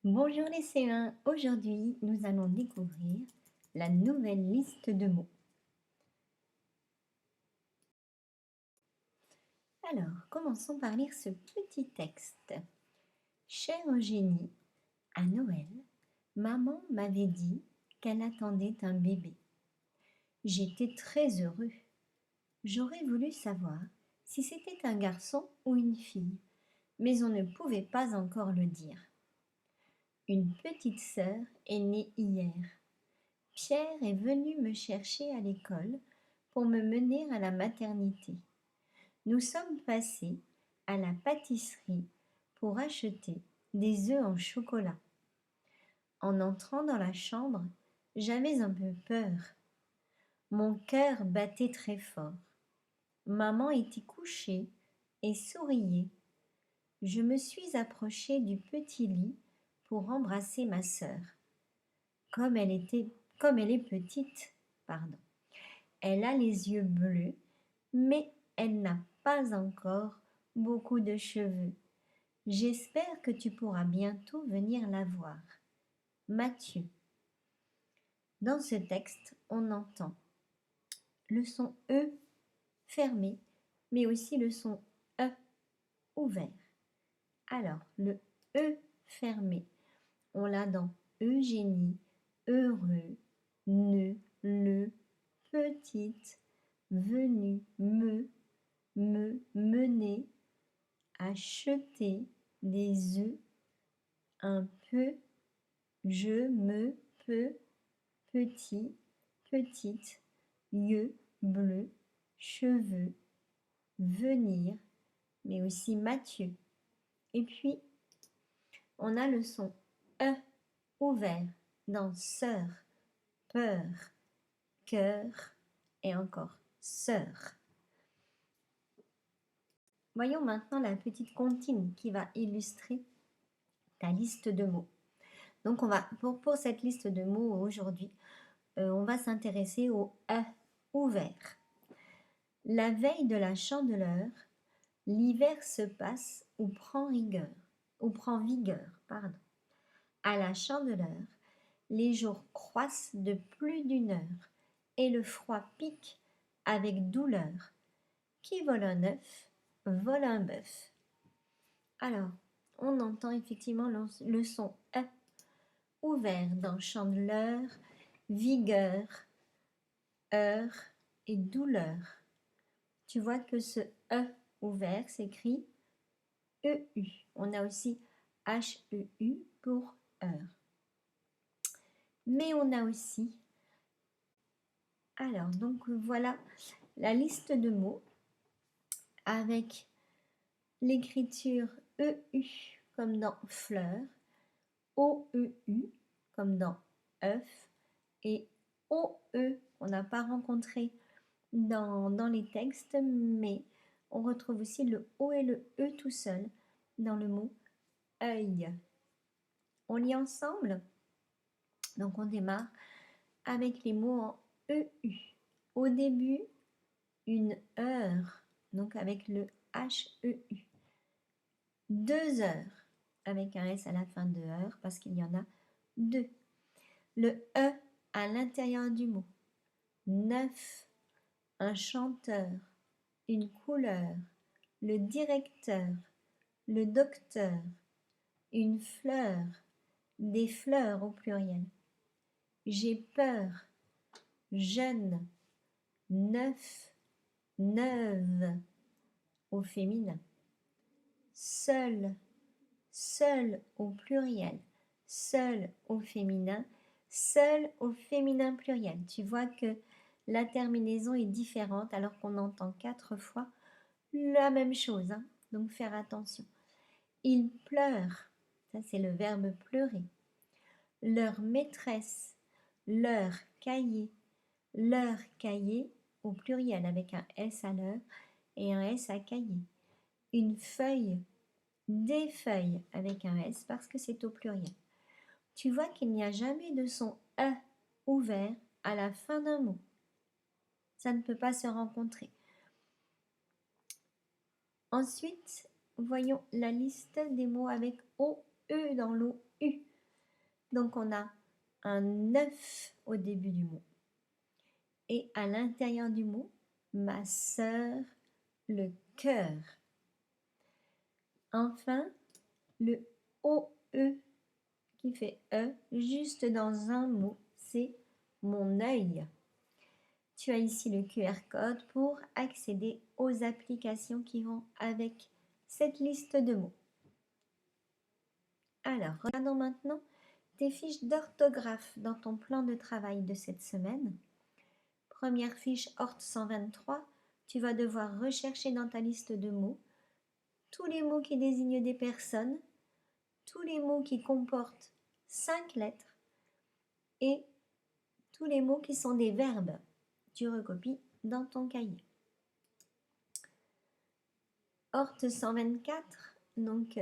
Bonjour les C1, aujourd'hui nous allons découvrir la nouvelle liste de mots. Alors, commençons par lire ce petit texte. Chère Eugénie, à Noël, maman m'avait dit qu'elle attendait un bébé. J'étais très heureux. J'aurais voulu savoir si c'était un garçon ou une fille, mais on ne pouvait pas encore le dire. Une petite sœur est née hier. Pierre est venu me chercher à l'école pour me mener à la maternité. Nous sommes passés à la pâtisserie pour acheter des œufs en chocolat. En entrant dans la chambre, j'avais un peu peur. Mon cœur battait très fort. Maman était couchée et souriait. Je me suis approchée du petit lit pour embrasser ma sœur. Comme elle est petite, pardon. Elle a les yeux bleus, mais elle n'a pas encore beaucoup de cheveux. J'espère que tu pourras bientôt venir la voir. Mathieu. Dans ce texte, on entend le son E fermé, mais aussi le son E ouvert. Alors, le E fermé, on l'a dans Eugénie, heureux, ne, le, petite, venu, mener, acheter, des œufs, un peu, je, me, peux, petit, petite, yeux, bleu, cheveux, venir, mais aussi Mathieu. Et puis, on a le son E ouvert dans sœur, peur, cœur et encore sœur. Voyons maintenant la petite comptine qui va illustrer ta liste de mots. Donc, pour cette liste de mots aujourd'hui, on va s'intéresser au E ouvert. La veille de la chandeleur, l'hiver se passe ou prend vigueur. À la chandeleur, les jours croissent de plus d'une heure et le froid pique avec douleur. Qui vole un œuf, vole un bœuf. Alors, on entend effectivement le son E ouvert dans chandeleur, vigueur, heure et douleur. Tu vois que ce E ouvert s'écrit EU. On a aussi HEU pour heure. Mais on a aussi... Alors, donc voilà la liste de mots avec l'écriture EU comme dans fleur, OEU comme dans œuf et OE qu'on n'a pas rencontré dans les textes, mais on retrouve aussi le O et le E tout seul dans le mot œil. On lit ensemble. Donc on démarre avec les mots en EU. Au début, une heure, donc avec le HEU. 2 heures, avec un S à la fin de heure, parce qu'il y en a 2. Le E à l'intérieur du mot. 9, un chanteur, une couleur, le directeur, le docteur, une fleur, des fleurs au pluriel. J'ai peur, jeune, 9, neuve au féminin. Seul, seul au pluriel, seul au féminin pluriel. Tu vois que la terminaison est différente alors qu'on entend 4 fois la même chose, hein. Donc faire attention. Ils pleurent, ça c'est le verbe pleurer. Leur maîtresse, leur cahier au pluriel avec un S à l'heure et un S à cahier. Une feuille, des feuilles avec un S parce que c'est au pluriel. Tu vois qu'il n'y a jamais de son E ouvert à la fin d'un mot. Ça ne peut pas se rencontrer. Ensuite, voyons la liste des mots avec OE dans l'OU. Donc on a un 9 au début du mot. Et à l'intérieur du mot, ma sœur, le cœur. Enfin, le OE qui fait E juste dans un mot, c'est mon œil. Tu as ici le QR code pour accéder aux applications qui vont avec cette liste de mots. Alors, regardons maintenant tes fiches d'orthographe dans ton plan de travail de cette semaine. Première fiche Orth 123, tu vas devoir rechercher dans ta liste de mots tous les mots qui désignent des personnes, tous les mots qui comportent 5 lettres et tous les mots qui sont des verbes. Tu recopies dans ton cahier. Orth 124, donc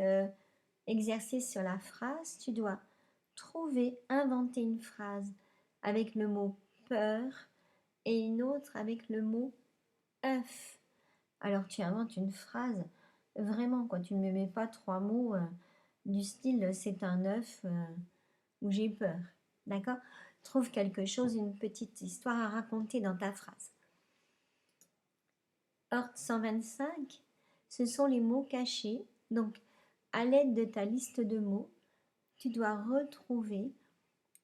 exercice sur la phrase, tu dois trouver, inventer une phrase avec le mot peur et une autre avec le mot œuf. Alors tu inventes une phrase, vraiment quoi, tu ne me mets pas 3 mots du style c'est un œuf ou j'ai peur, d'accord? Trouve quelque chose, une petite histoire à raconter dans ta phrase. Orth 125, ce sont les mots cachés, donc à l'aide de ta liste de mots, tu dois retrouver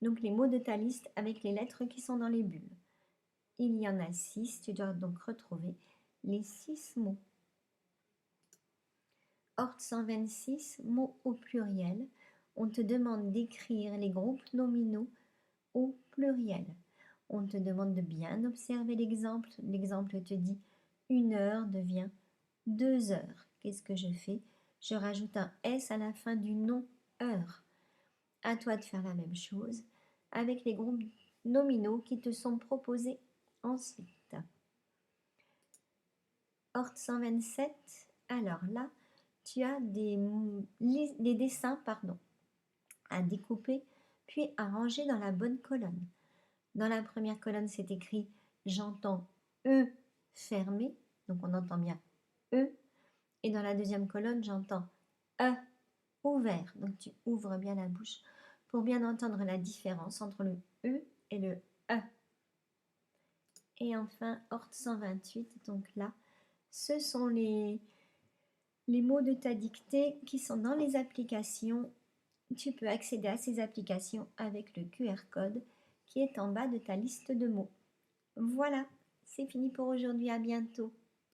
donc les mots de ta liste avec les lettres qui sont dans les bulles. Il y en a 6, tu dois donc retrouver les 6 mots. Orth 126, mots au pluriel. On te demande d'écrire les groupes nominaux au pluriel. On te demande de bien observer l'exemple. L'exemple te dit 1 heure devient 2 heures. Qu'est-ce que je fais? Je rajoute un S à la fin du nom heure. À toi de faire la même chose avec les groupes nominaux qui te sont proposés ensuite. Orth 127, alors là, tu as des dessins à découper puis à ranger dans la bonne colonne. Dans la première colonne, c'est écrit « J'entends E fermé », donc on entend bien E. Et dans la deuxième colonne, j'entends E ouvert, donc tu ouvres bien la bouche pour bien entendre la différence entre le E et le E. Et enfin, Orth 128, donc là, ce sont les mots de ta dictée qui sont dans les applications. Tu peux accéder à ces applications avec le QR code qui est en bas de ta liste de mots. Voilà, c'est fini pour aujourd'hui, à bientôt.